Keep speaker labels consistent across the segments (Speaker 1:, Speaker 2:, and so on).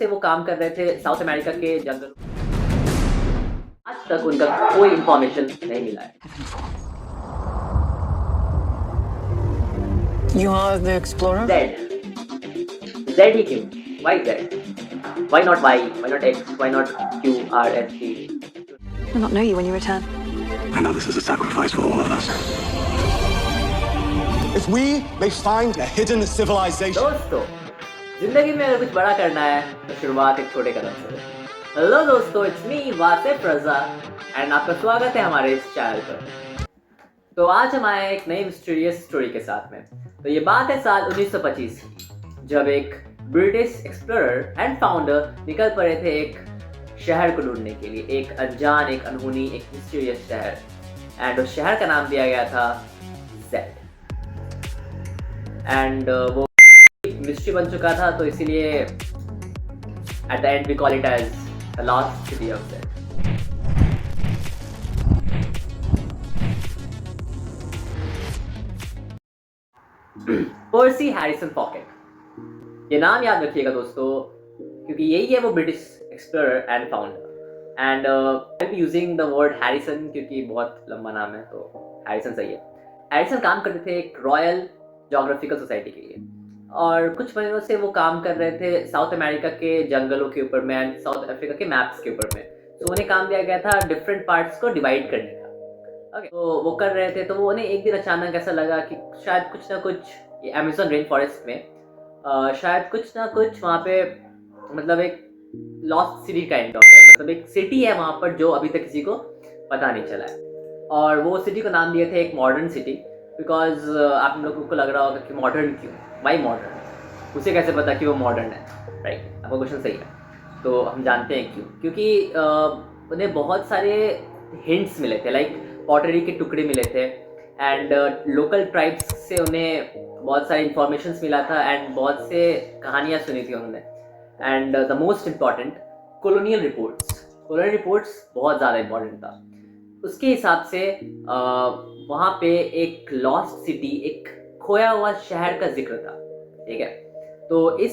Speaker 1: से वो काम कर रहे थे साउथ अमेरिका के जंगल। आज तक उनका कोई इंफॉर्मेशन नहीं मिला है।
Speaker 2: You are the explorer?
Speaker 1: Z ही क्यों? Why Z? Why not Y? Why not X? Why not Q, R, S, T?
Speaker 2: I'll not know you when you return.
Speaker 3: I know this is a sacrifice for all of us.
Speaker 4: If we may find a hidden civilization.
Speaker 1: दोस्तों, जिंदगी में अगर कुछ बड़ा करना है तो शुरुआत एक छोटे कदम से। हेलो दोस्तों, it's me Wasif Raza and आपका स्वागत है हमारे इस चैनल पर। तो आज हम आए एक नई मिस्टीरियस स्टोरी के साथ में। तो ये बात है साल 1925 की, जब एक ब्रिटिश एक्सप्लोरर एंड फाउंडर निकल पड़े थे एक शहर को ढूंढने के लिए, एक अनजान, एक अनहोनी, एक मिस्टीरियस शहर। एंड उस शहर का नाम दिया गया था जेड। एंड वो मिस्ट्री बन चुका था, तो इसीलिए at the end we call it as the lost city of Z. Percy Harrison Fawcett, ये नाम याद रखिएगा दोस्तों, क्योंकि यही है वो British explorer and founder. And I be using the word Harrison क्योंकि बहुत लंबा नाम है, तो हैरिसन सही है। हैरिसन काम करते थे एक रॉयल जोग्राफिकल सोसाइटी के लिए, और कुछ महीनों से वो काम कर रहे थे साउथ अमेरिका के जंगलों के ऊपर में एंड साउथ अफ्रीका के मैप्स के ऊपर में। तो उन्हें काम दिया गया था डिफरेंट पार्ट्स को डिवाइड करने का। ओके, तो वो कर रहे थे, तो वो उन्हें एक दिन अचानक ऐसा लगा कि शायद कुछ ना कुछ ये अमेज़न रेन फॉरेस्ट में शायद कुछ ना कुछ वहाँ पे मतलब एक लॉस्ट सिटी काइंड ऑफ है, मतलब एक सिटी है वहाँ पर जो अभी तक किसी को पता नहीं चला है। और वो सिटी को नाम दिए थे एक मॉडर्न सिटी, बिकॉज आप लोगों को लग रहा होगा कि मॉडर्न क्यों, वाई मॉडर्न, उसे कैसे पता कि वो मॉडर्न है, राइट? आपका क्वेश्चन सही है। तो हम जानते हैं क्यों, क्योंकि उन्हें बहुत सारे हिंट्स मिले थे, लाइक पॉटरी के टुकड़े मिले थे एंड लोकल ट्राइब्स से उन्हें बहुत सारे इंफॉर्मेशंस मिला था एंड बहुत से कहानियाँ सुनी थी उन्होंने। And the most important, colonial reports बहुत ज़्यादा इम्पॉर्टेंट था। उसके हिसाब से वहाँ पे एक लॉस्ट सिटी, एक खोया हुआ शहर का जिक्र था, ठीक है? तो इस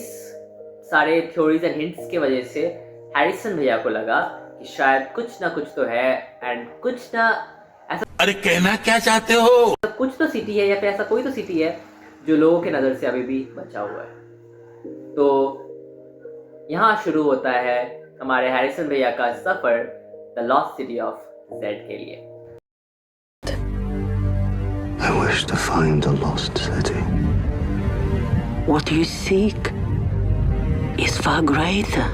Speaker 1: सारे थ्योरीज एंड हिंट्स की वजह से हैरिसन भैया को लगा कि शायद कुछ ना कुछ तो है एंड कुछ ना ऐसा,
Speaker 3: अरे कहना क्या चाहते हो?
Speaker 1: कुछ तो सिटी है या फिर ऐसा कोई तो सिटी है जो लोगों के नज़र से अभी भी बचा हुआ है। तो यहाँ शुरू होता है हमारे हैरिसन भैया का suffer the lost city of Z के लिए।
Speaker 3: I wish to find a lost city.
Speaker 5: What you seek is far greater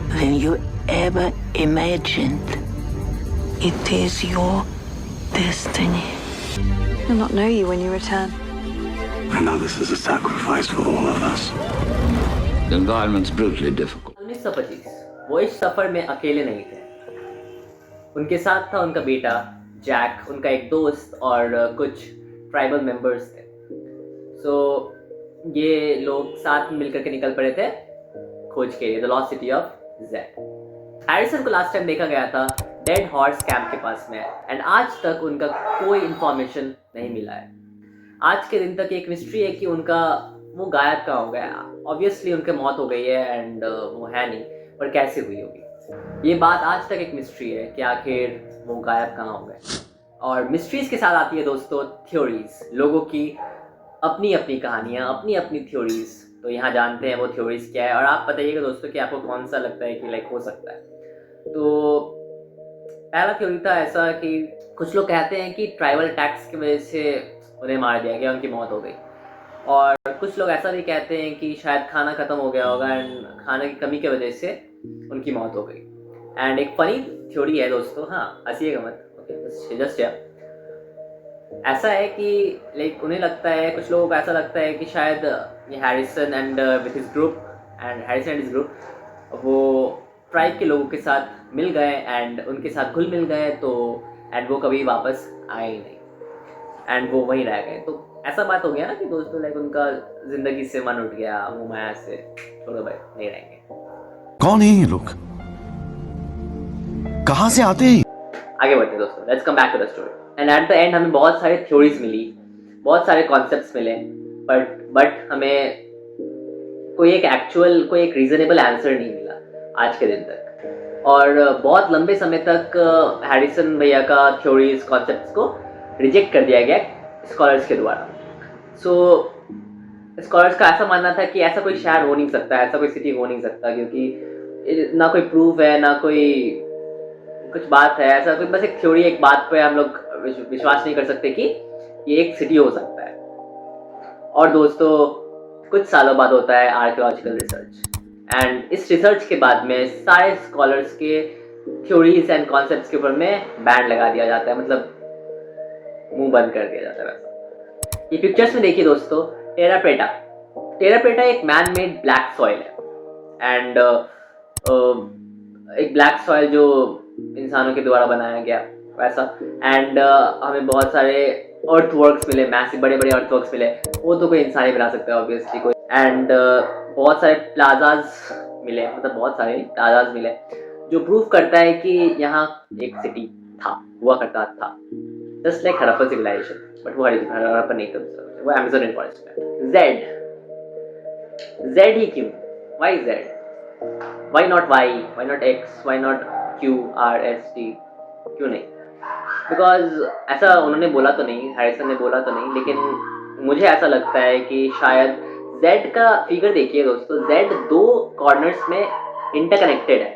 Speaker 5: than you ever imagined. It is your destiny.
Speaker 2: I'll not know you when you return.
Speaker 3: I know this is a sacrifice for all of us.
Speaker 6: The environment's brutally difficult.
Speaker 1: 1925 वो इस सफर में अकेले नहीं थे, उनके साथ था उनका बेटा जैक, उनका एक दोस्त और कुछ ट्राइबल मेंबर्स थे। सो ये लोग साथ में मिलकर के निकल पड़े थे खोज के लिए, the lost city of Z. Harrison को लास्ट टाइम देखा गया था डेड हॉर्स कैंप के पास में, एंड आज तक उनका कोई इंफॉर्मेशन नहीं मिला है। आज के दिन तक एक मिस्ट्री है कि उनका वो गायब कहाँ हो गया। ऑब्वियसली उनकी मौत हो गई है एंड वो है नहीं, पर कैसे हुई होगी, ये बात आज तक एक मिस्ट्री है कि आखिर वो गायब कहाँ हो गए। और मिस्ट्रीज के साथ आती है दोस्तों थ्योरीज, लोगों की अपनी अपनी कहानियाँ, अपनी अपनी थ्योरीज। तो यहाँ जानते हैं वो थ्योरीज क्या है, और आप बताइएगा दोस्तों कि आपको कौन सा लगता है कि लाइक हो सकता है। तो पहला थ्योरी था ऐसा कि कुछ लोग कहते हैं कि ट्राइबल अटैक्स की वजह से उन्हें मार दिया गया, उनकी मौत हो गई। और कुछ लोग ऐसा भी कहते हैं कि शायद खाना ख़त्म हो गया होगा एंड खाने की कमी की वजह से उनकी मौत हो गई। एंड एक फनी थ्योरी है दोस्तों, हाँ हंसिएगा मत, ओके, जस्ट ऐसा है कि लाइक उन्हें लगता है, कुछ लोगों को ऐसा लगता है कि शायद ये Harrison and with his group वो ट्राइब के लोगों के साथ मिल गए एंड उनके साथ घुल मिल गए, तो एंड वो कभी वापस आए ही नहीं एंड वो वहीं रह गए। तो ऐसा बात हो गया ना कि दोस्तों लाइक उनका जिंदगी से मन उठ गया, वो माया से छोड़ो भाई, नहीं रहेंगे।
Speaker 4: कौन है ये लोग? कहां से आते हैं?
Speaker 1: आगे बढ़ते दोस्तों, let's come back to the story. And at the end हमें बहुत सारे थ्योरीज मिली, बहुत सारे कॉन्सेप्ट्स मिले, बट हमें कोई एक रीजनेबल आंसर नहीं मिला आज के दिन तक। और बहुत लंबे समय तक हैरिसन भैया का थ्योरीज कॉन्सेप्ट्स को रिजेक्ट कर दिया गया स्कॉलर्स के द्वारा। सो स्कॉलर्स का ऐसा मानना था कि ऐसा कोई शहर हो नहीं सकता, ऐसा कोई सिटी हो नहीं सकता, क्योंकि ना कोई प्रूफ है, ना कोई कुछ बात है, ऐसा कोई बस एक थ्योरी, एक बात पे हम लोग विश्वास नहीं कर सकते कि ये एक सिटी हो सकता है। और दोस्तों कुछ सालों बाद होता है आर्कियोलॉजिकल रिसर्च, एंड इस रिसर्च के बाद में सारे स्कॉलर्स के थ्योरीज एंड कॉन्सेप्ट्स के ऊपर में बैन लगा दिया जाता है, मतलब मुंह बंद कर दिया जाता है वैसा। ये पिक्चर्स में देखिए दोस्तों, टेरा प्रेटा एक मैन मेड ब्लैक सॉइल है, एंड एक ब्लैक सॉइल जो इंसानों के द्वारा बनाया गया वैसा। एंड हमें बहुत सारे अर्थवर्क्स मिले, मैसिव बड़े बड़े अर्थवर्क्स मिले, वो तो कोई इंसान ही बना सकता है ऑब्वियसली कोई। एंड बहुत सारे प्लाजाज मिले, मतलब बहुत सारे प्लाजाज मिले, जो प्रूफ करता है कि यहाँ एक सिटी हुआ करता था, just like Harappa civilization, but वो हड़प्पा नहीं था, वो अमेज़न रेन फॉरेस्ट में। जेड ही क्यों? Why Z? Why not Y? Why not X? Why not Q R S T? क्यों नहीं? बिकॉज ऐसा उन्होंने बोला तो नहीं, हैरिसन ने बोला तो नहीं, लेकिन मुझे ऐसा लगता है कि शायद Z का फिगर देखिए दोस्तों, Z दो कॉर्नर्स में इंटरकनेक्टेड है,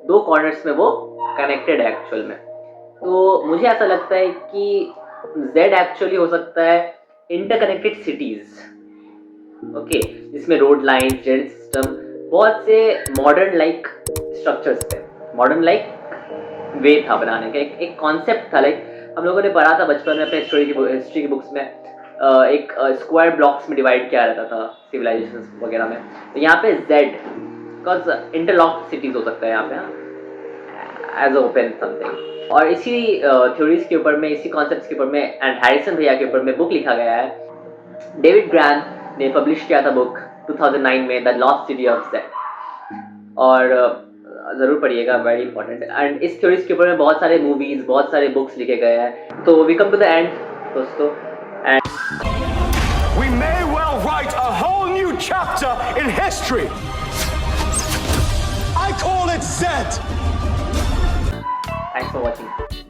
Speaker 1: दो कॉर्नर्स में वो कनेक्टेड है एक्चुअल में। तो मुझे ऐसा लगता है कि Z एक्चुअली हो सकता है इंटरकनेक्टेड सिटीज, ओके, जिसमें रोड लाइन, ड्रेनेज सिस्टम, बहुत से मॉडर्न लाइक स्ट्रक्चर्स थे, मॉडर्न लाइक वे था बनाने का, एक कॉन्सेप्ट था। लाइक हम लोगों ने पढ़ा था बचपन में अपने हिस्ट्री की बुक्स में, एक स्क्वायर ब्लॉक्स में डिवाइड किया रहता था सिविलाइजेशन वगैरह में। तो यहाँ पे Z बिकॉज इंटरलॉक्ड सिटीज हो सकता है यहाँ पे, एज ओपन समथिंग। और इसी थ्योरीज के ऊपर में, इसी कॉन्सेप्ट्स के ऊपर में एंड हैरिसन भैया के ऊपर में बुक लिखा गया है। डेविड ग्रैन ने पब्लिश किया था बुक 2009 में, the lost city of Z, और ज़रूर पढ़िएगा, वेरी इंपॉर्टेंट। एंड इस थ्योरीज के ऊपर में बहुत सारे मूवीज, बहुत सारे बुक्स लिखे गए हैं। तो we come to the end दोस्तों, and
Speaker 4: We may well write a whole new chapter in history. I call it Z.
Speaker 1: thanks for watching.